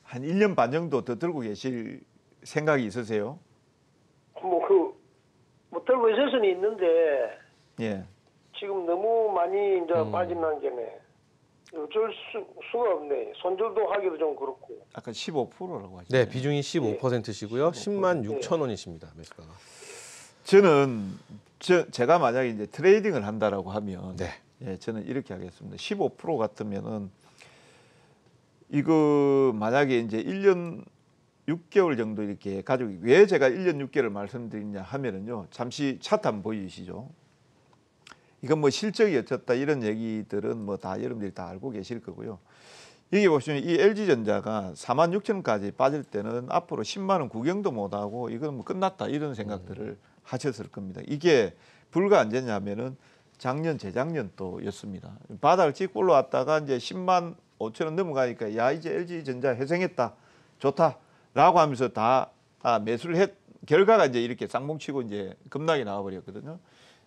한 1년 반 정도 더 들고 계실 생각이 있으세요? 뭐 들고 있을 수는 있는데 예. 지금 너무 많이 이제 빠진다는 게네. 어쩔 수가 없네. 손절도 하기도 좀 그렇고. 아까 15%라고 하셨죠. 네, 비중이 15%시고요. 10만 15%. 6천 원이십니다. 매수가가. 저는 제가 만약에 이제 트레이딩을 한다라고 하면 네. 예, 저는 이렇게 하겠습니다. 15% 같으면은 이거 만약에 이제 1년 6개월 정도 이렇게 가지고 왜 제가 1년 6개월을 말씀드리냐 하면은요. 잠시 차트 한번 보여주시죠. 이건 뭐 실적이 어쨌다 이런 얘기들은 뭐 다 여러분들이 다 알고 계실 거고요. 여기 보시면 이 LG전자가 46,000원까지 빠질 때는 앞으로 10만 원 구경도 못하고 이건 뭐 끝났다 이런 생각들을 하셨을 겁니다. 이게 불과 언제냐면은 작년 재작년 또였습니다. 바닥을 찍고 올라왔다가 이제 10만 5천 원 넘어가니까 야 이제 LG전자 회생했다 좋다라고 하면서 다 매수를 했 결과가 이제 이렇게 쌍봉치고 이제 급락이 나와버렸거든요.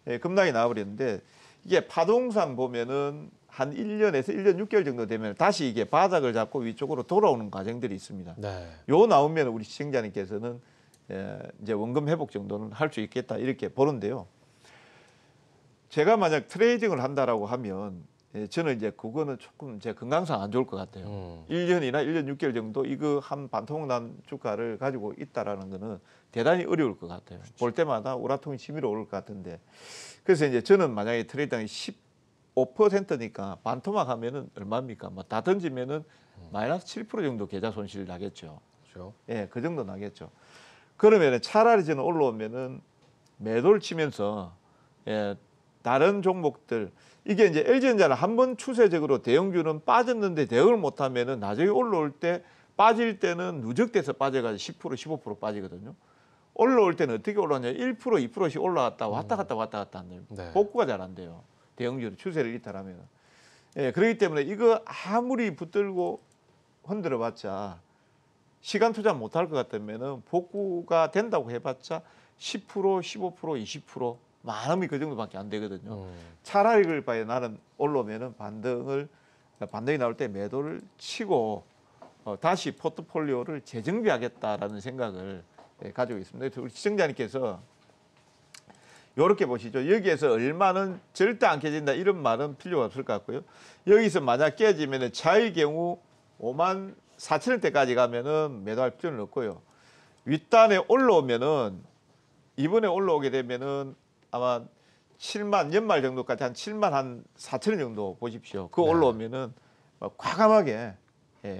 예, 급락이 나와버렸는데 이게 파동상 보면은 한 1년에서 1년 6개월 정도 되면 다시 이게 바닥을 잡고 위쪽으로 돌아오는 과정들이 있습니다. 네. 요 나오면 우리 시청자님께서는 이제 원금 회복 정도는 할 수 있겠다 이렇게 보는데요. 제가 만약 트레이딩을 한다라고 하면 저는 이제 그거는 조금 제 건강상 안 좋을 것 같아요. 1년이나 1년 6개월 정도 이거 한 반토막 주가를 가지고 있다라는 거는 대단히 어려울 것 같아요. 그렇죠. 볼 때마다 우라통이 치밀어 오를 것 같은데 그래서 이제 저는 만약에 트레이딩이 15%니까 반토막 하면은 얼마입니까? 뭐 다 던지면은 마이너스 7% 정도 계좌 손실 나겠죠. 그렇죠. 예, 그 정도 나겠죠. 그러면은 차라리 저는 올라오면은 매도를 치면서 예, 다른 종목들 이게 이제 LG전자는 한번 추세적으로 대형주는 빠졌는데 대응을 못하면은 나중에 올라올 때 빠질 때는 누적돼서 빠져가지고 10% 15% 빠지거든요. 올라올 때는 어떻게 올라오냐 1% 2%씩 올라갔다 왔다 갔다 한대요. 네. 복구가 잘 안 돼요. 대형주는 추세를 이탈하면. 예, 그렇기 때문에 이거 아무리 붙들고 흔들어봤자 시간 투자 못할 것 같으면은 복구가 된다고 해봤자 10% 15% 20% 많으면 그 정도밖에 안 되거든요. 차라리 그럴 바에 나는 올라오면은 반등이 나올 때 매도를 치고 다시 포트폴리오를 재정비하겠다라는 생각을 가지고 있습니다. 우리 시청자님께서 이렇게 보시죠. 여기에서 얼마는 절대 안 깨진다 이런 말은 필요가 없을 것 같고요. 여기서 만약 깨지면은 차의 경우 5만 4천 원대까지 가면은 매도할 필요는 없고요. 윗단에 올라오면은 이번에 올라오게 되면은 아마 7만 연말 정도까지 한 7만 한 4천 원 정도 보십시오. 그거 네. 올라오면은 과감하게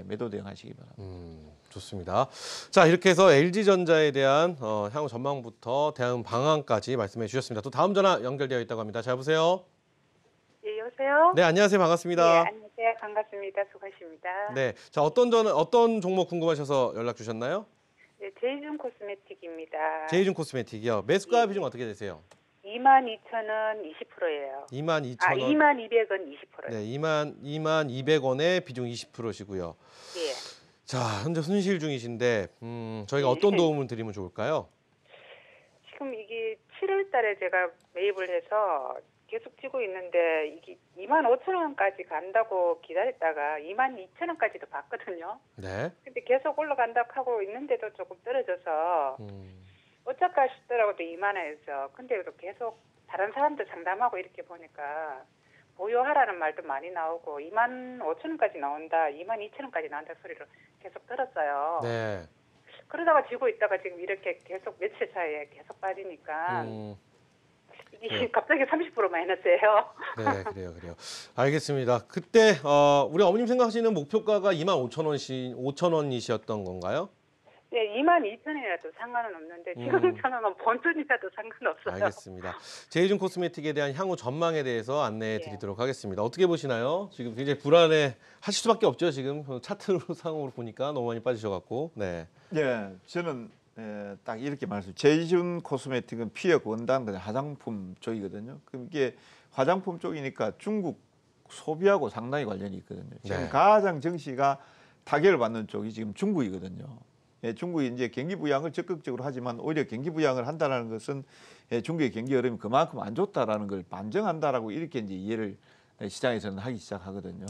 매도 대응하시기 바랍니다. 좋습니다. 자, 이렇게 해서 LG전자에 대한 향후 전망부터 대응 방안까지 말씀해 주셨습니다. 또 다음 전화 연결되어 있다고 합니다. 자, 여보세요? 예, 여보세요? 네, 안녕하세요. 반갑습니다. 예, 안녕하세요. 반갑습니다. 수고하십니다. 네, 자, 어떤 종목 궁금하셔서 연락 주셨나요? 네, 제이준 코스메틱입니다. 제이준 코스메틱이요. 매수가 예. 비중 어떻게 되세요? 22,000원 20%예요. 22,000원. 22,200원 20%. 네, 22,200원에 비중 20%시고요. 예. 자, 현재 손실 중이신데 저희가 어떤 도움을 드리면 좋을까요? 지금 이게 7월 달에 제가 매입을 해서 계속 찌고 있는데 이게 25,000원까지 간다고 기다렸다가 22,000원까지도 봤거든요. 네. 근데 계속 올라간다고 하고 있는데도 조금 떨어져서 어쩔까 싶더라고요. 2만 원에서. 근데 또 계속 다른 사람들 상담하고 이렇게 보니까 보유하라는 말도 많이 나오고 25,000원까지 나온다, 22,000원까지 나온다 소리를 계속 들었어요. 네. 그러다가 지고 있다가 지금 이렇게 계속 며칠 사이에 계속 빠지니까 이게 네. 갑자기 30% 마이너스예요. 네, 그래요. 알겠습니다. 그때 우리 어머님 생각하시는 목표가가 25,000원이셨던 건가요? 네, 22,000원이라도 상관은 없는데 지금 저는 본전이라도 상관없어요. 알겠습니다. 제이준 코스메틱에 대한 향후 전망에 대해서 안내해 드리도록 하겠습니다. 어떻게 보시나요? 지금 굉장히 불안해 하실 수밖에 없죠. 지금 차트 상으로 보니까 너무 많이 빠지셔갖고. 네. 예, 저는 딱 이렇게 말씀. 제이준 코스메틱은 피혁 원단 화장품 쪽이거든요. 그럼 이게 화장품 쪽이니까 중국 소비하고 상당히 관련이 있거든요. 지금 네. 가장 증시가 타격을 받는 쪽이 지금 중국이거든요. 예, 중국이 이제 경기 부양을 적극적으로 하지만 오히려 경기 부양을 한다는 것은 중국의 경기 흐름이 그만큼 안 좋다라는 걸 반증한다라고 이렇게 이제 이해를 시장에서는 하기 시작하거든요.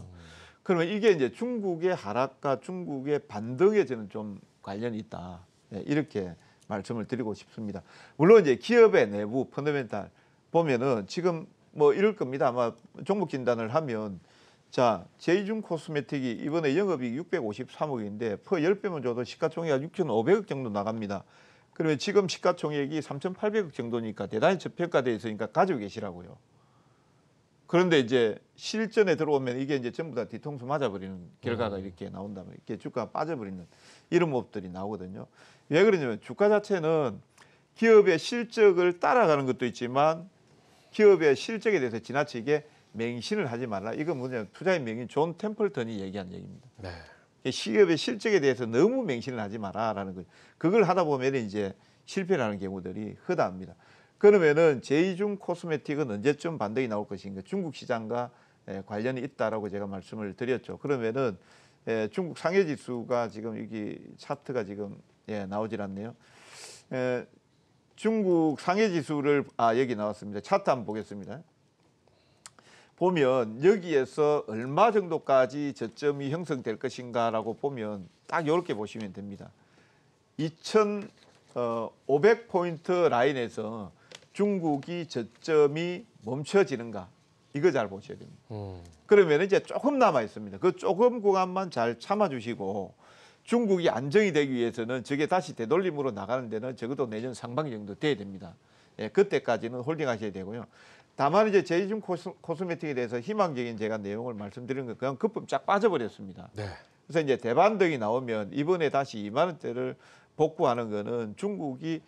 그러면 이게 이제 중국의 하락과 중국의 반등에 저는 좀 관련이 있다. 예, 이렇게 말씀을 드리고 싶습니다. 물론 이제 기업의 내부 펀더멘탈 보면은 지금 뭐 이럴 겁니다. 아마 종목 진단을 하면 자, 제이준 코스메틱이 이번에 영업이익 653억인데 퍼 10배만 줘도 시가총액이 6,500억 정도 나갑니다. 그러면 지금 시가총액이 3,800억 정도니까 대단히 저평가되어 있으니까 가지고 계시라고요. 그런데 이제 실전에 들어오면 이게 이제 전부 다 뒤통수 맞아버리는 결과가 이렇게 나온다면 이렇게 주가가 빠져버리는 이런 모습들이 나오거든요. 왜 그러냐면 주가 자체는 기업의 실적을 따라가는 것도 있지만 기업의 실적에 대해서 지나치게 맹신을 하지 말라. 이건 뭐냐면 투자의 명인 존 템플턴이 얘기한 얘기입니다. 네. 기업의 실적에 대해서 너무 맹신을 하지 마라라는 거죠. 그걸 하다 보면 이제 실패를 하는 경우들이 허다합니다. 그러면은 제이준 코스메틱은 언제쯤 반등이 나올 것인가? 중국 시장과 관련이 있다라고 제가 말씀을 드렸죠. 그러면은 중국 상해 지수가 지금 여기 차트가 지금 나오질 않네요. 중국 상해 지수를 여기 나왔습니다. 차트 한번 보겠습니다. 보면 여기에서 얼마 정도까지 저점이 형성될 것인가라고 보면 딱 이렇게 보시면 됩니다. 2,500포인트 라인에서 중국이 저점이 멈춰지는가 이거 잘 보셔야 됩니다. 그러면 이제 조금 남아 있습니다. 그 조금 구간만 잘 참아주시고 중국이 안정이 되기 위해서는 저게 다시 되돌림으로 나가는 데는 적어도 내년 상반기 정도 돼야 됩니다. 그때까지는 홀딩하셔야 되고요. 다만 이제 제이준 코스메틱에 대해서 희망적인 제가 내용을 말씀드리는 건 그냥 거품 쫙 빠져버렸습니다. 네. 그래서 이제 대반등이 나오면 이번에 다시 2만 원대를 복구하는 거는 중국이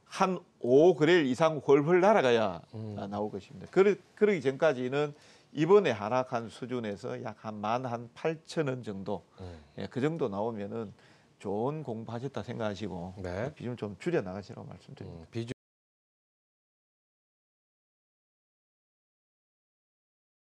한 5거래일 이상 훨훨 날아가야 나올 것입니다. 그러기 전까지는 이번에 하락한 수준에서 약 한 18,000원 정도 그 정도 나오면은 좋은 공부하셨다 생각하시고 네. 비중 좀 줄여 나가시라고 말씀드립니다.